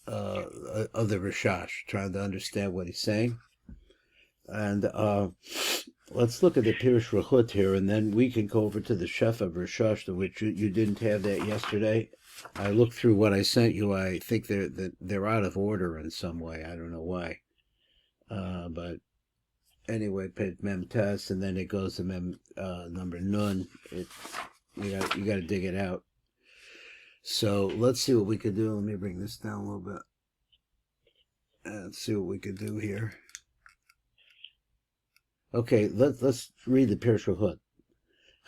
of the RASHASH, trying to understand what he's saying. And let's look at the Pirush Rechut here, and then we can go over to the Chef of RASHASH, which you didn't have that yesterday. I looked through what I sent you. I think they're out of order in some way. I don't know why. But anyway, page mem test, and then it goes to mem number nun. You got to dig it out. So let's see what we could do. Let me bring this down a little bit. Let's see what we could do here. Okay, let's read the Pirush Rechut.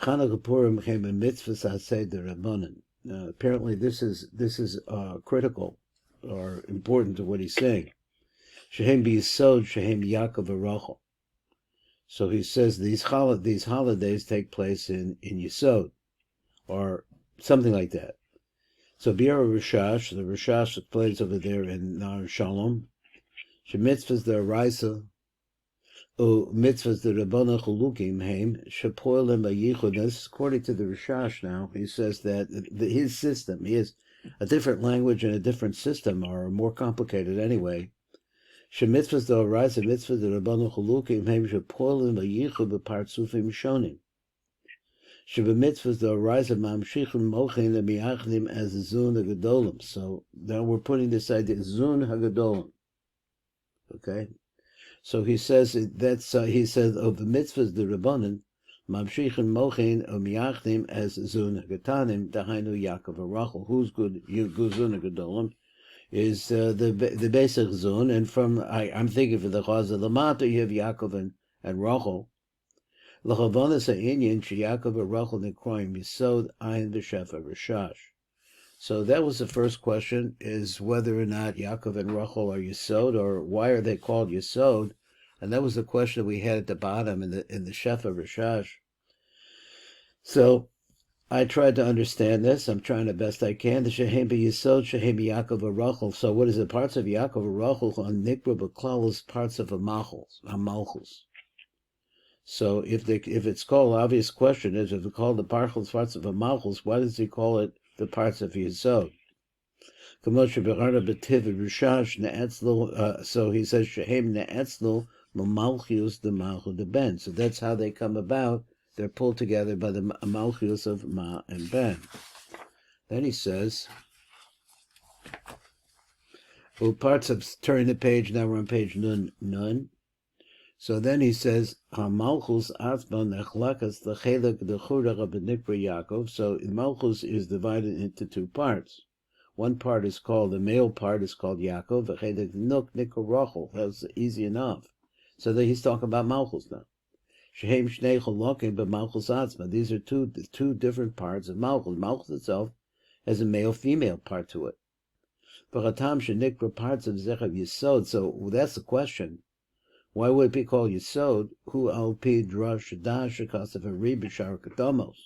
Chanukah Purim came in mitzvahs Taaseh the Rabbanan. Apparently, this is critical or important to what he's saying. Shehem b'yisod, shehem Yaakov v'Rachel. So he says these holidays take place in Yisod, or something like that. So Biara RASHASH, the RASHASH explains over there in Nar Shalom, shemitzvahs the Araisa, mitzvahs the Rabbana Chulukim heim shepoilem ayichud. This is according to the RASHASH. Now he says that his system, he has a different language and a different system, are more complicated anyway. Shemitzvahs the Araisa, mitzvahs the Rabbana Chulukim heim shepoilem ayichud b'partzufim shonim. Shebemitzvahs the Araisa mamshichim mochin lemiyachdim as zun hagadolim. So now we're putting this idea zun hagadolim. Okay. So he says he says of the mitzvahs the Rabbanan, mamshichin mochin umiyachdim as zun hagatanim dahainu Yaakov v'Rachel. Who's good? Zun hagadolim is the basic zun, and from I'm thinking for the cause of the mata you have Yaakov and Rachel. L'chavanas ha'inyan sheYaakov v'Rachel nekroim yisod ayin v'shefa RASHASH. So that was the first question, is whether or not Yaakov and Rachel are Yisod, or why are they called Yisod? And that was the question we had at the bottom in the Chef of RASHASH. So I tried to understand this. I'm trying the best I can. The Shehem b'Yisod, Shehem Yaakov v'Rachel. So what is the parts of Yaakov v'Rachel on Nikra b'Klalos, parts of a Malchus? So if it's called, obvious question is, if it's called the parts of a Malchus, why does he call it the parts of Yisod? So he says shehem ne'etzlo malchus the malchus the ben. So that's how they come about. They're pulled together by the malchus of ma and ben. Then he says, well, parts of, turn the page, now we're on page nun. So then he says, malchus atzma nechlakas the chelak the churach of Nikra Yaakov. So malchus is divided into two parts. One part is called, the male part is called Yaakov, the chelak nuk Nikra Rachel. That's easy enough. So then he's talking about malchus now. Shehem shnei cholokim but malchus atzma. These are two different parts of malchus. Malchus itself has a male-female part to it. V'chatam shenikra parts of zechav Yisod. So that's the question. Why would it be called Yisod? Hu al pi drash dash because of a ribishar kadamos.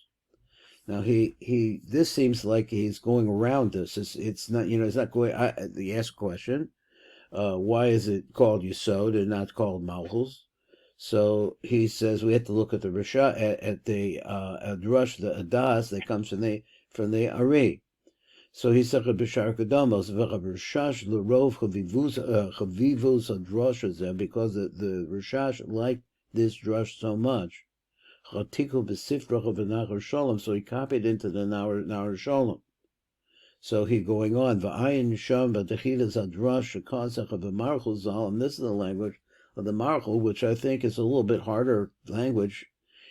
Now this seems like he's going around this. It's not, it's not going. He asked a question. Why is it called Yisod and not called Malchus? So he says we have to look at the Rasha at the drush, the adas that comes from the Ari. So he said b'shar kadamos v'RASHASH l'rov chavivus hadrash because the RASHASH liked this drush so much. Chatikul b'sifrach of Nahar Shalom, so he copied into the Nahar Shalom. So he going on v'ayin sham v'techilas hadrash shekazach of the Marchul zal, and this is the language of the Marchul, which I think is a little bit harder language.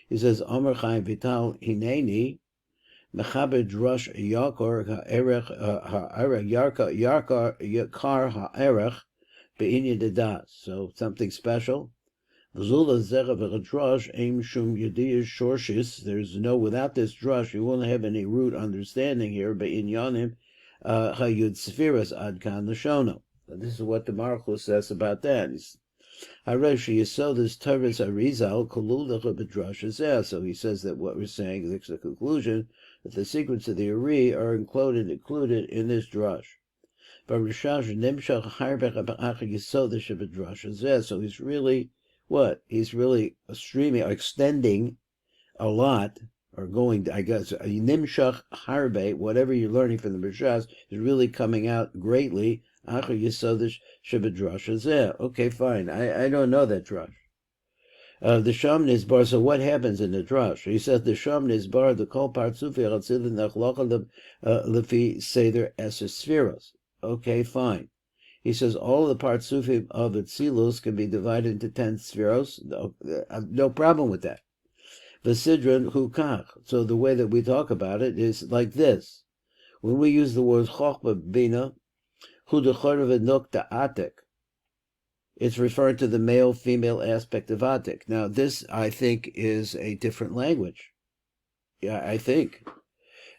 He says Amar Chaim Vital Hineni. Mechaber drush yakar ha'erech yakar ha'erech be'inya dedas. So something special. V'zula zecha v'chadrush aim shum yediyah shorshis. There's no, without this drush, you won't have any root understanding here. Be'inyanim ha'yud sfiras adkan l'shono. This is what the Marchus says about that. Haresh Yisod this Teres Arizal Kolulacha B'drash Azeh. So he says that what we're saying is the conclusion that the secrets of the Ari are included in this drush. But RASHASH Nimshach Harbech B'ach Yisod B'drash Azeh. So he's really what? He's really streaming, extending a lot, or going, I guess, Nimshach Harbe, whatever you're learning from the RASHASH is really coming out greatly Acher Yisod Shebedrash Zeh. Okay, fine. I don't know that drush. The Sham Nizbar, so what happens in the drush? He says the Sham Nizbar, the Kol Partzufi Chatzilin Nachlocha Lefi Seder Eser Sfiros. Okay, fine. He says all the Partzufim of Atzilus can be divided into 10 Sfiros. No problem with that. V'sidron Hukach. So the way that we talk about it is like this. When we use the word Chochma Bina, Hu Dechor V'nok Ta'atek, it's referring to the male-female aspect of Atik. Now, this, I think, is a different language. Yeah, I think.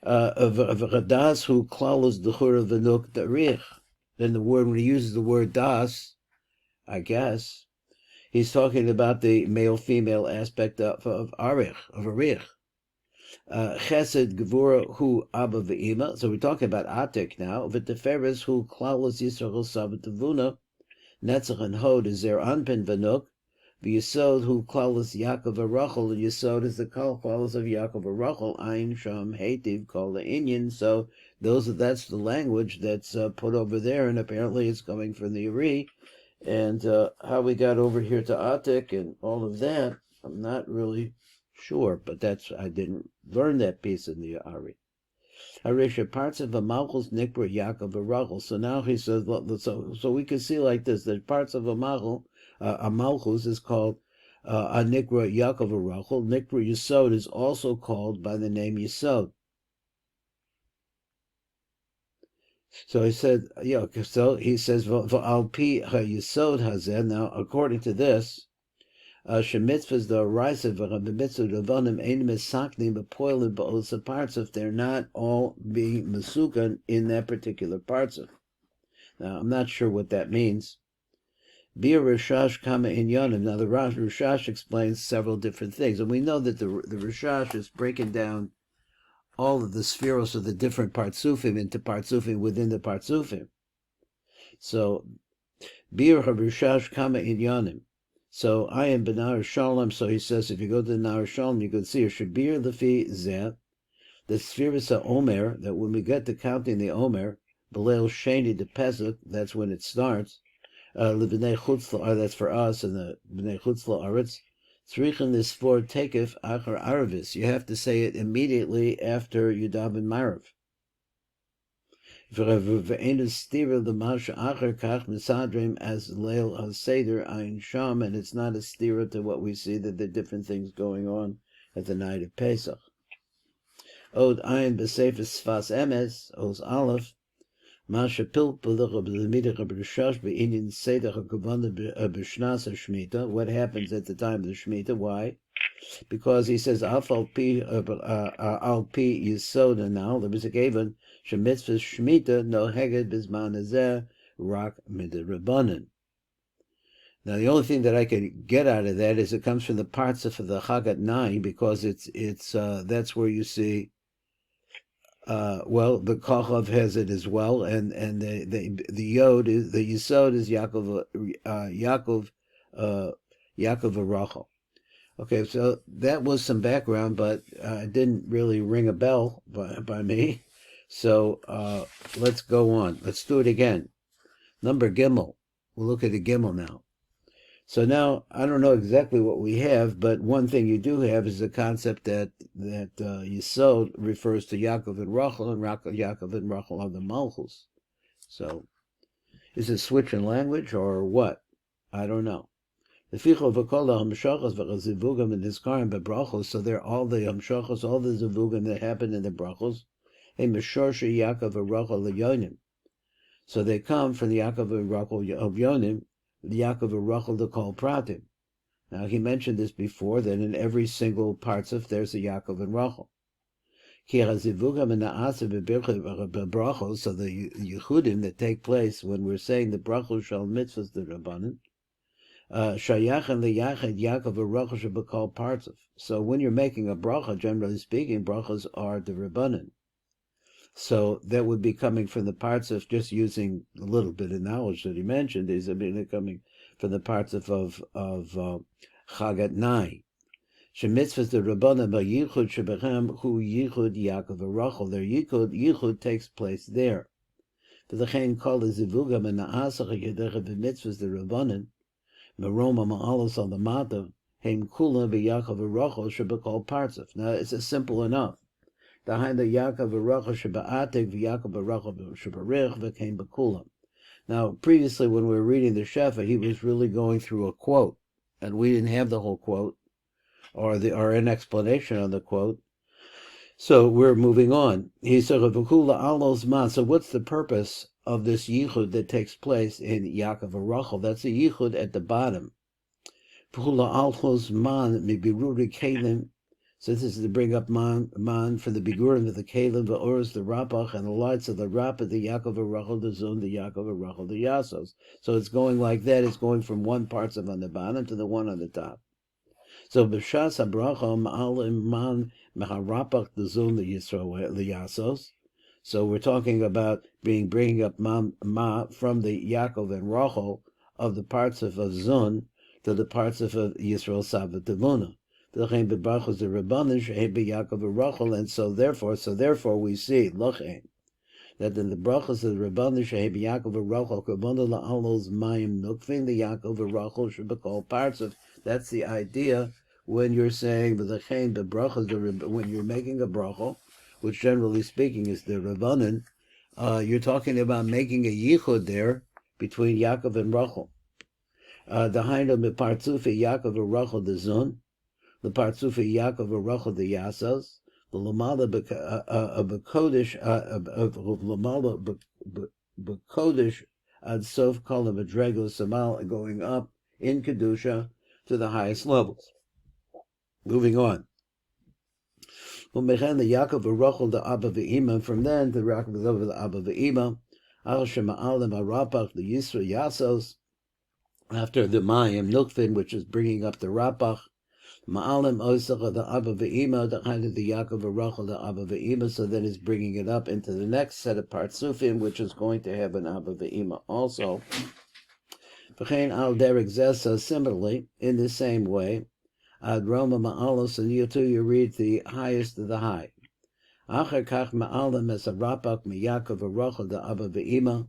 V'chadas hu klalus d'chura v'nuk darich. Then the word, when he uses the word das, I guess, he's talking about the male-female aspect of arich, of arich. Chesed gevura hu abba v'ima. So we're talking about Atik now. V'teferes hu klalus yisrael sabat tavuna. Netzach and Hod is their anpin v'nuk. V'yisod hu klalus Yaakov v'rachel. And Yisod is the klalus of Yaakov v'rachel. Ein sham heitiv kol the Inyan. So that's the language that's put over there, and apparently it's coming from the Ari. And how we got over here to Atik and all of that, I'm not really sure. But I didn't learn that piece in the Ari. Harisha parts of a malchus nikra Yaakov v'rachel. So now he says, so we can see like this: that parts of a malchus is called a nikra Yaakov v'rachel. Nikra Yisod is also called by the name Yisod. So he said, so he says v'al pi ha-Yisod hazeh. Now, according to this, Shemitzvahs the Raisa v'Mitzvot Levanim ein mesaknim b'poilim ba'osa partzuf. They're not all being mesukan in that particular partzuf. Now, I'm not sure what that means. Bir RASHASH kama inyanim. Now, the RASHASH explains several different things, and we know that the RASHASH is breaking down all of the spheros of the different partzufim into partzufim within the partzufim. So, Bir RASHASH kama inyanim. So I am Benar Shalom. So he says, if you go to the Nar Shalom, you can see a Shabir Lefi Zeh, the Spheris Omer, that when we get to counting the Omer, Belel Sheni de Pesach, that's when it starts. Lebnei Chutzla, that's for us, and the Bnei Chutzla Aretz. Tzrichen Lisfor Tekef Achar Aravis. You have to say it immediately after Yudav and Marav. As Leil HaSeder Ein Sham, and it's not a stira to what we see, that there are different things going on at the night of Pesach. Od Ein B'Sefer Sfas Emes, Os Aleph, Masha Pilp B'Lucha B'Lemidach B'Rashash B'Inyan Seder HaKavana B'Shnas HaShmita. What happens at the time of the Shemitah? Why? Because he says al pi Yisoda. Now there was a given shemitzvah shmita no Hagat bisman hazeh rak midrabanan. Now the only thing that I can get out of that is it comes from the parts of the Hagat 9, because it's that's where you see the Kachav has it as well, and the Yod is the Yisod is Yaakov Rachel. Okay, so that was some background, but it didn't really ring a bell by me. So let's go on. Let's do it again. Number Gimel. We'll look at the Gimel now. So now, I don't know exactly what we have, but one thing you do have is the concept that Yisod refers to Yaakov and Rachel, and Yaakov and Rachel are the Malchus. So, is it switch in language or what? I don't know. So they're all the hamshachos, all the zivugim that happen in the brachos. So they come from the Yaakov and Rachel of Yonim, the Yaakov and Rachel to call pratim. Now he mentioned this before, that in every single partzuf there's a Yaakov and Rachel. So the yichudim that take place when we're saying the brachos shal mitzvahs the rabbanim, Shayachan liyachid Yaakov v'Rachel shebekol partzuf. So when you're making a bracha, generally speaking, brachas are the rabbanan. So that would be coming from the partzuf, just using a little bit of knowledge that he mentioned. These are coming from the partzuf of Hagat 9. Shemitzvahs the rabbanan b'yichud shebechem hu yichud Yaakov v'Rachel. Their yichud takes place there. V'lechein kol zivugam and na'asach yedecha b'mitzvahs the rabbanon meroma ma'alos on the matav heim kula b'Yaakov v'Rachel shebekol partzuf. Now it's simple enough. Behind the Yaakov v'Rachel sheba'atik v'Yaakov v'Rachel shebarich v'kein b'kulam. Now, previously when we were reading the Shefa, he was really going through a quote, and we didn't have the whole quote, or an explanation on the quote. So we're moving on. He said, "V'kula alos man." So what's the purpose of this yichud that takes place in Yaakov and Rachel? That's a yichud at the bottom. V'kula alos man mibiruri kalim. So this is to bring up man for the bigurim of the kalim, the oros, the rapach, and the lights of the rapach, the Yaakov and Rachel, the zun, the Yaakov and Rachel, the yasos. So it's going like that. It's going from one parts of on the bottom to the one on the top. So b'shas habracha ma'alim man meharapach the zun the Yisrael the yasos. So we're talking about bringing up ma from the Yaakov and Rachel of the parts of a zun to the parts of a Yisrael savat devuna. And so therefore we see that in the brachos of the Rabbanim Shehei B'Yaakov v'Rachel Kavana la'alos mayim nukvin the Yaakov v'Rachel shebekol partzuf. That's the idea when you're saying v'lechein b'brachos when you're making a bracha, which generally speaking is the Rabbanim, you're talking about making a yichud there between Yaakov and Rachel. The hainu mepartzufi Yaakov v'Rachel the zun. The partzufi Yaakov v'Rachel the Yasos, the Lamala b'kodesh Lamala b'kodesh ad sof kol madrego samal, going up in kedusha to the highest levels. Moving on. U'mechan the Yaakov v'Rachel the Abba v'Ima. From then the Yaakov v'Rachel the Abba v'Ima. Al shema'alim harapach the Yisra Yasos. After the Mayim Nukvin, which is bringing up the Rapach. Ma'alim Osacha the Abba Ve'ima, the kind of the Yaakov v'Rachel the Abba Ve'ima, so then it's bringing it up into the next set of Partsufim, which is going to have an Abba Ve'ima also. V'chein al derek zesa, similarly, in the same way, ad Roma Ma'alos, and you too, you read the highest of the high. Acher kach Ma'alim es a Rapach Yaakov v'Rachel the Abba Ve'ima,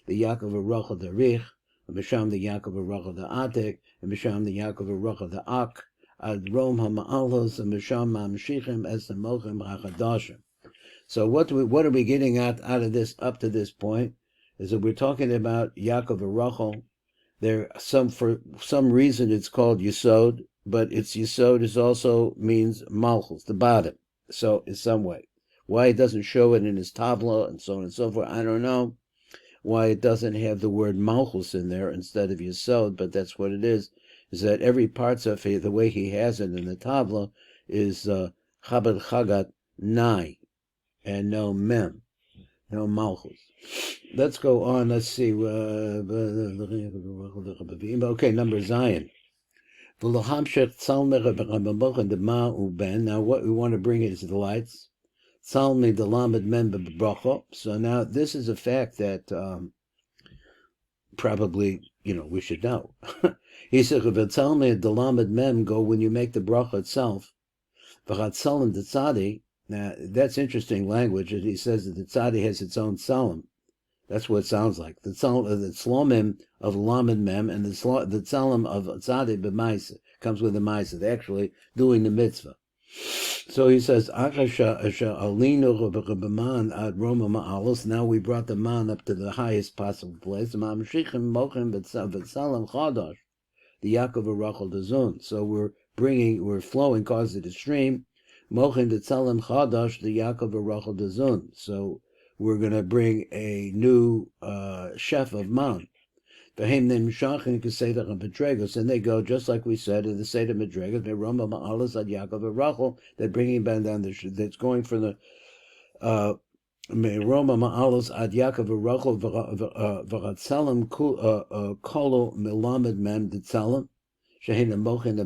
the Yaakov v'Rachel the Rich, and Misham the Yaakov v'Rachel the Atik, and Misham the Yaakov v'Rachel the Ak, ad Rom ha'ma'alos and Misham ma'amshichim es the mochim ha'chadashim. So what are we getting at out of this up to this point is that we're talking about Yaakov and Rachel. For some reason it's called Yisod, but its Yisod is also means Malchus, the bottom. So in some way, why it doesn't show it in his tabla and so on and so forth, I don't know. Why it doesn't have the word Malchus in there instead of Yisod, but that's what it is that every part of it, the way he has it in the tabla, is Chabad Hagat Nai, and no Mem, no Malchus. Let's go on, let's see. Okay, number Zion. Now what we want to bring is the lights. So now this is a fact that probably, we should know. He said, go when you make the bracha itself. Now, that's interesting language. He says that the tzadi has its own salam. That's what it sounds like. The tzlomim of lamed mem and the tzalim of tzadi b'maisa comes with the maisa. They're actually doing the mitzvah. So he says, now we brought the man up to the highest possible place. The Yaakov v'Rachel Dazun. So we're flowing, causing the stream. Mochin the Tzalim Chadash, the Yaakov v'Rachel Dazun. So we're going to bring a new chef of man. And they go just like we said in the Seder Madregas. They're bringing back down that's going from the Meroma Ma'alos ad Yaakov v'Rachel v'Ratzalim kolo melamed mem d'Tzalim shehin mochin the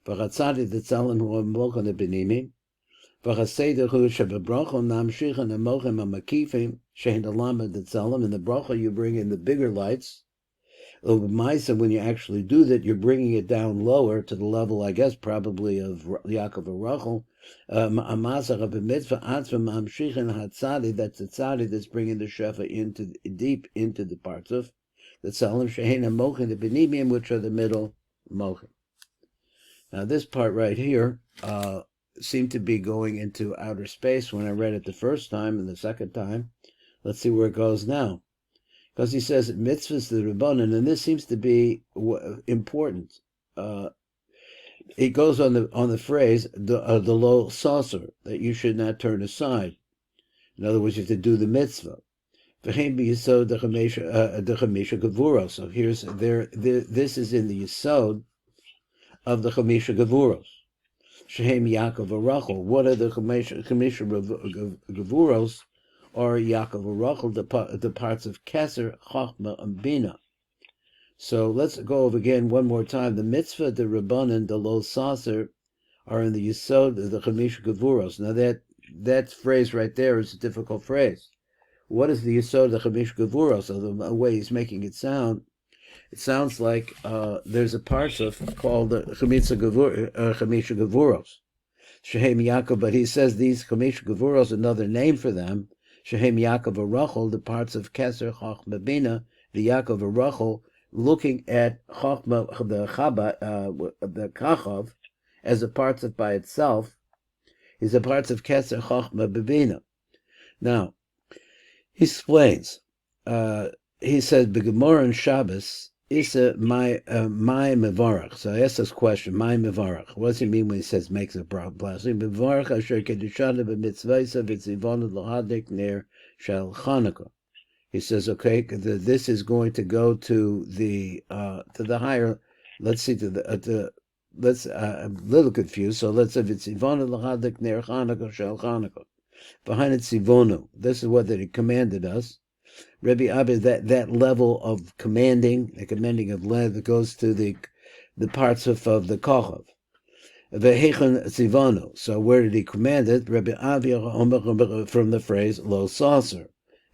v'Ratzadi d'Tzalim hu mochin the benimim v'Chaseder hu shebebracha namshichin the mochin the makifim shehin lamed d'Tzalim. In the bracha you bring in the bigger lights. U'b'maisa, when you actually do that, you're bringing it down lower to the level, I guess, probably of Yaakov or Rachel. Amasach of a mitzvah, atzva ma'amshichin hatzadi, that's the tzadi that's bringing the shefa deep into the parts of the tzalim shehein mochin, the benimium, which are the middle mochin. Now this part right here seemed to be going into outer space when I read it the first time and the second time. Let's see where it goes now. Because he says mitzvahs the Rabbanan, and this seems to be important. It goes on the phrase the lo saucer, that you should not turn aside. In other words, you have to do the mitzvah. So here's this is in the yisod of the chamisha gevuros. Shehem Yaakov Rachel. What are the chamisha gevuros? Or Yaakov Rachel, the parts of Keser, Chochmah, and Bina. So let's go over again one more time. The mitzvah, the Rabbanan, the Lo Saser, are in the Yisod of the Chamisha Gevuros. Now that phrase right there is a difficult phrase. What is the Yisod of the Chamisha Gevuros? So the way he's making it sounds like there's a parsuf called the Chamisha Gevuros. Shehem Yaakov, but he says these Chamisha Gevuros, another name for them, Shehem Yaakov Rachel, the parts of Keser, Chochmah, Bina, the Yaakov Rachel, looking at Chochmah, the Kachav, as a parts of by itself, is the parts of Keser, Chochmah, Bina. Now, he explains, he says, B'Gemara and Shabbos, Isa my mevarach. So I asked this question, my mevarach. What does he mean when he says makes a blessing? Mevarach asher kedushana b'mitzvaysa v'tzivonu l'hadik ner shel Chanukah. He says, okay, this is going to go to the higher. Let's see I'm a little confused. So let's say v'tzivonu l'hadik ner Chanukah shel Chanukah. Behind it tzivonu. This is what he commanded us. Rabbi Abba, that level of commanding, the commanding of lead that goes to the parts of the Kachav. Vehechon tzivanu. So where did he command it? Rabbi Abba from the phrase lo saucer,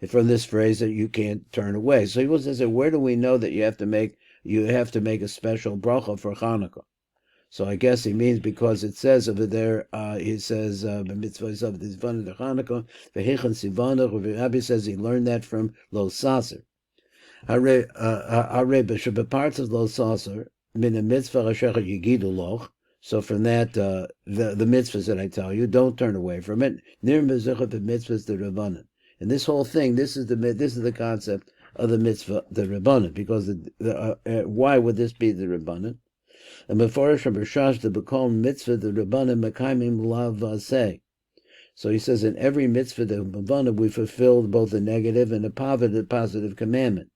from this phrase that you can't turn away. So he was saying, where do we know that you have to make a special bracha for Chanukah? So I guess he means because it says over there, he says, Mitzvot of the Zivana de Chanukah, Vehechon Sivana, Rabbi says he learned that from Lo Saser. Arei parts of Lo Saser, Min a Mitzvah Rashecha Yigidu Loch. So from that, the mitzvahs that I tell you, don't turn away from it. Nir Mezechah the mitzvahs the Rabbanan. And this whole thing, this is the concept of the mitzvah the Rabbanan, because why would this be the Rabbanan? And before RASHASH the B'kol mitzvah the Rabbanim Mekayimim Lavaseh. So he says in every mitzvah the Rabbanim we fulfilled both the negative and the positive commandment.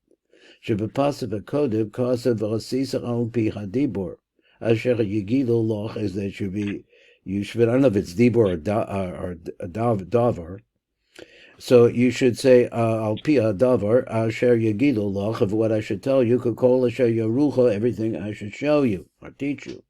Shebepasiv Akodev Kasav V'Asisa Al Pi Hadibor. Asher Yigilu Loch is that should be I don't know if it's Dibor or Davar. So you should say Al Pi Davar Asher Yigilu Loch of what I should tell you. Kol Asher Yarucha, everything I should show you or teach you.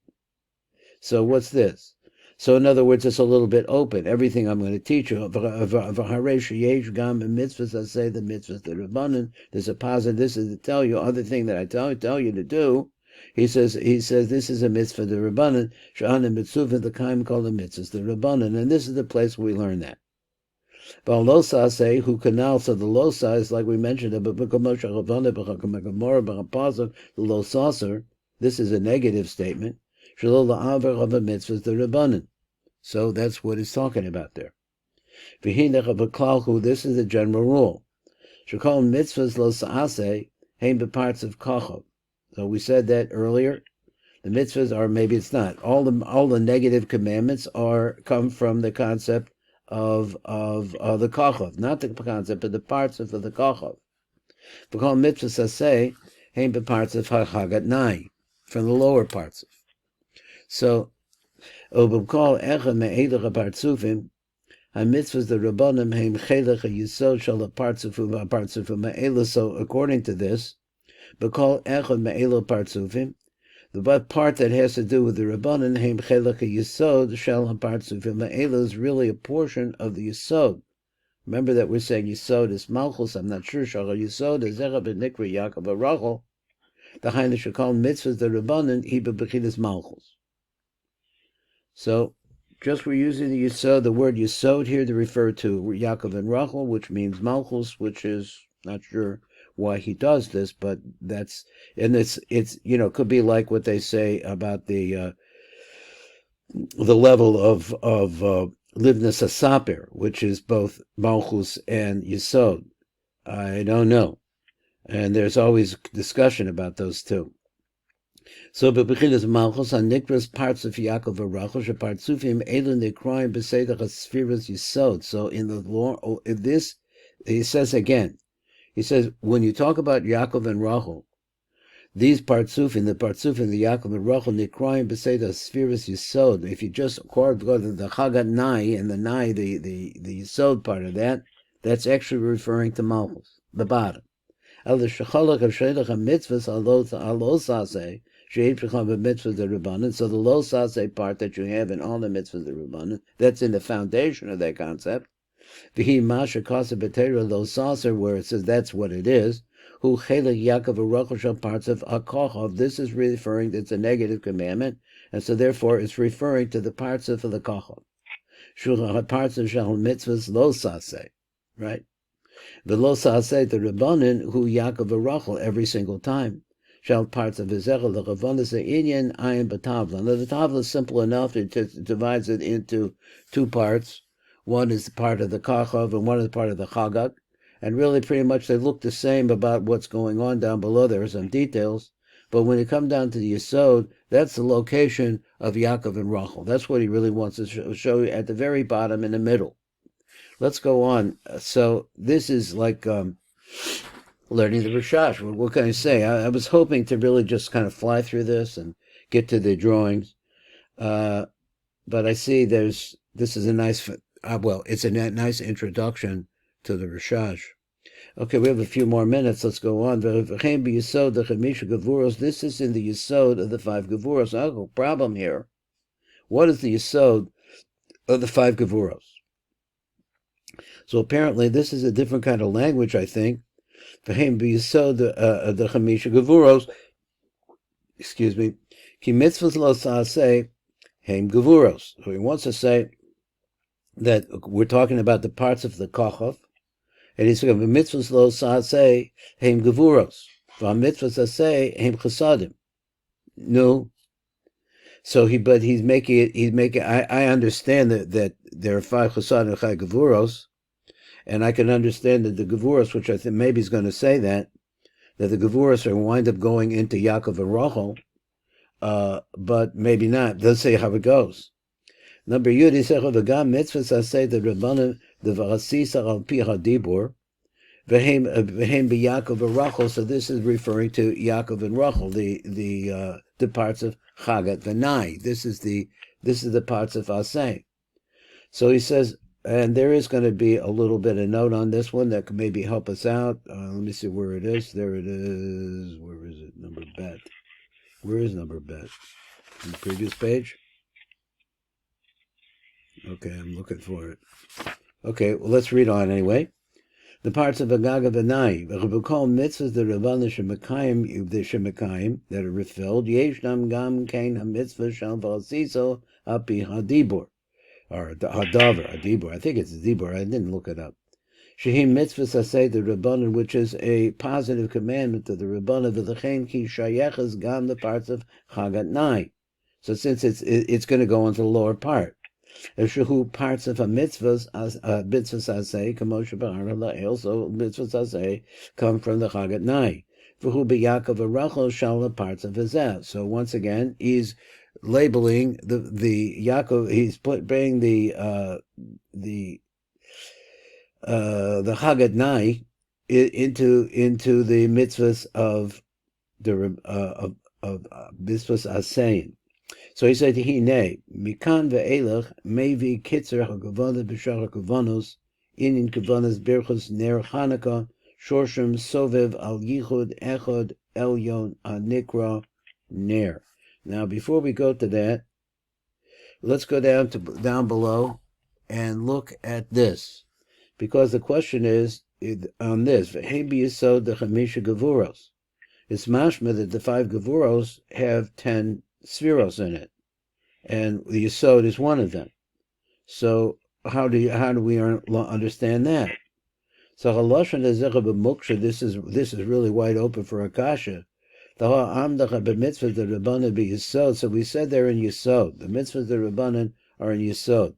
So what's this? So in other words, it's a little bit open. Everything I'm going to teach you. Gam mitzvahs, I say the mitzvahs, the Rabbanan. There's a positive. This is to tell you. Other thing that I tell you to do. He says this is a mitzvah, the Rabbanan. Sha'anim mitzvah the kaim called the mitzvahs, the Rabbanan, and this is the place where we learn that. But losa say who canal, so the losa is like we mentioned the losaser. This is a negative statement. Shalola aver of a mitzvah the Rabbanan. So that's what he's talking about there. This is the general rule. Shekol mitzvahs lo Taaseh heim beparts of Kachav. So we said that earlier. The mitzvahs are, maybe it's not. All the negative commandments come from the concept of the Kachav, not the concept, but the parts of the Kachav. Shekol mitzvahs say heim beparts of Hagat 9, from the lower parts of. So, Obukal Echad Me'elach HaPartzufim, HaMitzvahs the Rabbanim Heim Chelech HaYisod Shal HaPartzufim Me'ela. So, according to this, Bukal Echad Me'elach Partzufim, the part that has to do with the Rabbanim Heim Chelech HaYisod Shal HaPartzufim Me'ela is really a portion of the Yisod. Remember that we're saying Yisod is Malchus. I'm not sure Shal HaYisod is Zerah B'Nikra Yaakov Rachel. the Hainu Shekal Mitzvahs the Rabbanan he bebechinas Malchus. So, just we're using the word Yesod here to refer to Yaakov and Rachel, which means Malchus, which is not sure why he does this, but that's, and it's could be like what they say about the level of Livnus Asapir, which is both Malchus and Yesod. I don't know, and there's always discussion about those two. So, bebechinas Malchus on Nikras parts of Yaakov Arachos, Partsufim Elun Nekroim Besedach Sfiras Yisod. So, in the law, in this, he says again, he says when you talk about Yaakov and Rachel, these Partsufim, the Yaakov and Rachel Nekroim Besedach Sfiras Yisod. If you just go to the Hagat Nai and the Nai, the Yisod part of that, that's actually referring to Malchus, the bottom. El Shechalach of Shedach Mitzvahs Alosase. So the lo saseh part that you have in all the mitzvahs the Rabbanan, that's in the foundation of that concept. V'hi masha kasa b'teira lo saser, where it says that's what it is. Hu chelek Yaakov v'Rachel parts of Kachav. This is referring, it's a negative commandment, and so therefore it's referring to the parts of the Kachav. Shul parts of shal mitzvahs lo saseh, right? The lo saseh the Rabbanan hu Yaakov v'Rachel every single time. Shall parts of Vizechel, the Chavonis, the Inyan, Ayin, Batavla. Now, the Tavla is simple enough. It divides it into two parts. One is the part of the Kachav, and one is the part of the Hagat. And really, pretty much, they look the same about what's going on down below. There are some details. But when you come down to the Yesod, that's the location of Yaakov and Rachel. That's what he really wants to show you at the very bottom in the middle. Let's go on. So, this is like learning the RASHASH. What can I say? I was hoping to really just kind of fly through this and get to the drawings. But I see this is a nice, it's a nice introduction to the RASHASH. Okay, we have a few more minutes. Let's go on. This is in the Yesod of the 5 Gevuros. Oh, problem here. What is the Yesod of the 5 Gevuros? So apparently this is a different kind of language, I think. V'hem b'yisod the chamisha gevuros, excuse me, ki mitzvahs lo sa'aseh hem gevuros. So he wants to say that we're talking about the parts of the Kachav, and he's saying mitzvahs lo sa'aseh hem gevuros, v'mitzvahs aseh hem chesadim. No. So he's making it. I understand that there are 5 chesadim and 5 gevuros. And I can understand that the Gevuros, which I think maybe he's going to say that the Gevuros are wind up going into Yaakov and Rachel, but maybe not. Let's see how it goes. Number Yud, he said, "V'gam mitzvahs aseh the Rabbanan the v'asisa al pi hadibur v'hem b'Yaakov and Rachel." So this is referring to Yaakov and Rachel, the parts of Hagat v'nai. This is the parts of Aseh. So he says. And there is going to be a little bit of note on this one that could maybe help us out. Let me see where it is. There it is. Where is it? Number bet. Where is number bet? On the previous page? Okay, I'm looking for it. Okay, well, let's read on anyway. The parts of Agaga V'nai. V'chabukol mitzvahs the Rabbanan Shemekayim that are refilled. Yeshnam gam kain ha-mitzvah shal v'asiso api hadibur. Or Hadavar, Adibur. I think it's Adibur. I didn't look it up. Shehim mitzvahs aseh the Rabbanan, which is a positive commandment of the Rabbanan, v'lechein ki shayechas gam the parts of Hagat Nai. So since it's going to go into the lower part. Shehu parts of a mitzvahs aseh, kamosha b'hara la'el, so mitzvahs aseh come from the Hagat Nai. V'hu b'Yaakov v'Rachel shal the parts of Hazeh. So once again, he's labeling the Yaakov. He's bringing the Hagat Nai into the mitzvahs of the mitzvahs asein. So he said, "Hine mikan ve'elach mevi kitzer hagavanas b'shar hagavanos inin kavanas birchos ner Chanukah shorshim sovev al yichud echad elyon anikra ner." Now, before we go to that, let's go down below and look at this, because the question is on this: "V'hem b'yisod the chamisha gevuros." It's mashma that the 5 gevuros have 10 spheros in it, and the yesod is one of them. So how do we understand that? So halashon ezechah b'moksha. This is really wide open for akasha. The amdacha b'mitzvot the rabbanan b'yesod. So we said they're in yesod. The mitzvot the rabbanan are in yesod.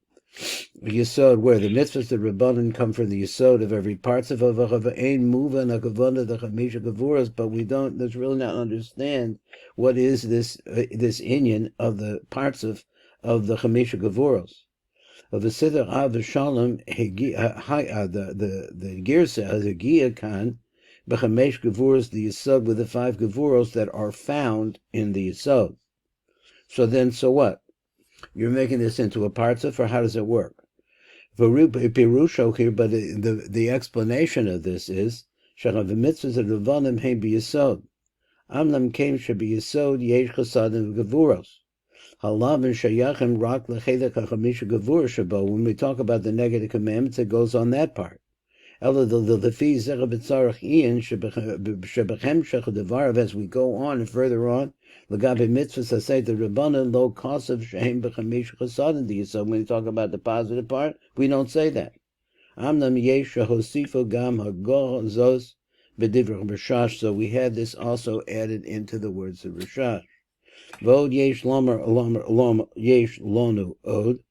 Yesod, where the mitzvahs the rabbanan come from the yesod of every parts of ein muva na kavana the chamisha gavuras, but we don't. Let's really not understand what is this inyan of the parts of the chamisha gavuras of the siddur av shalom. The girsa has a gia kan b'chamesh gavuras, the yesod with the 5 gavuros that are found in the yesod. So what? You're making this into a partzuf, or how does it work? Pirusho here, but the explanation of this is Sharav mitzvahs of Ravanim heim b'yesod. Amnam came sheb'yesod yesh chasadim v'gavuros. Halav and shayachim rak lechelek hachamisha gavur shabo. When we talk about the negative commandments, it goes on that part. Ela the lefi zera b'tzarach ian shebechem shechadavarav. As we go on and further on, Lagabe mitzvahs say the rabbanan lo kasav shehem b'chamish chasadim d'yesod. When we talk about the positive part, we don't say that. Amnam yesh hosifo gam hagor zos b'divrach RASHASH. So we had this also added into the words of RASHASH. Vod yesh lomer yesh lonu od.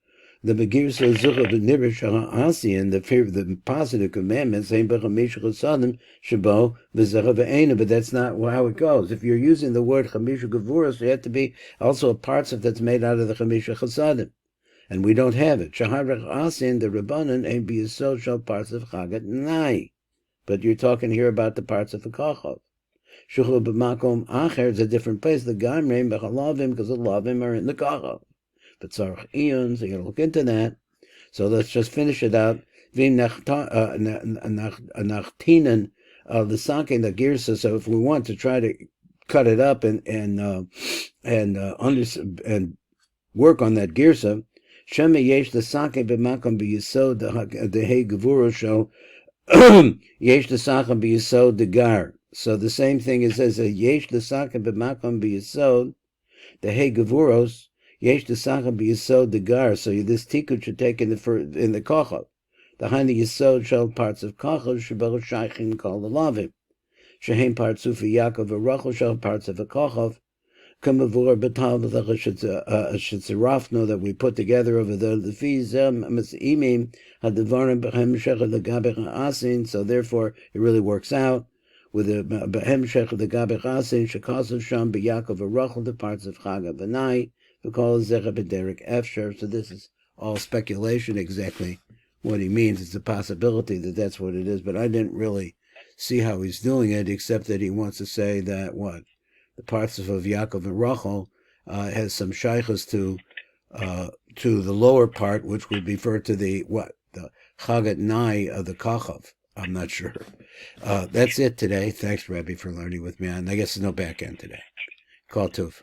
The Megirsa Zucha b'Nirish HaAsian, the positive commandments, ain't b'chamish chasadim shabo v'zecha v'eina, but that's not how it goes. If you're using the word chamisha gavuras, you have to be also a parts of that's made out of the chamisha chasadim, and we don't have it. Shaharach Asian, the Rabbanan, ain't be a social parts of Hagat Nai, but you're talking here about the parts of the Kachav. Shuchu b'makom acher is a different place. The Gamreim b'chalavim, because the lavim are in the Kachav. But tzarach iyun, so you gotta look into that. So let's just finish it out. Vim nachtinen the sakin the girsa. So if we want to try to cut it up and work on that girsa, shema yesh the sakin b'makom b'yisod the hey gevuro show yesh the sakin b'yisod the gar. So the same thing it says yesh the sakin b'makom b'yisod the hey gevuros. Yesh the sachem b'yesod the gar. So this tikkun should take in the Kachav. The hani yesod shel parts of Kachav shebel shaychin kol lavim. Shehem parts of Yaakov v'Rachel shel parts of a Kachav. Kamavur betal b'tachashitzarafno that we put together over there. The fizem masimim hadvarim b'hem shechad legabech asin. So therefore, it really works out with the b'hem shechad legabech asin shekasav sham b'Yaakov v'Rachel the parts of Chagat v'nai. So this is all speculation exactly what he means. It's a possibility that that's what it is, but I didn't really see how he's doing it, except that he wants to say that the parts of Yaakov and Rachel has some shaychus to the lower part, which would refer to the Hagat Nai of the Kachav. I'm not sure. That's it today. Thanks, Rabbi, for learning with me. And I guess there's no back end today. Kol Tov.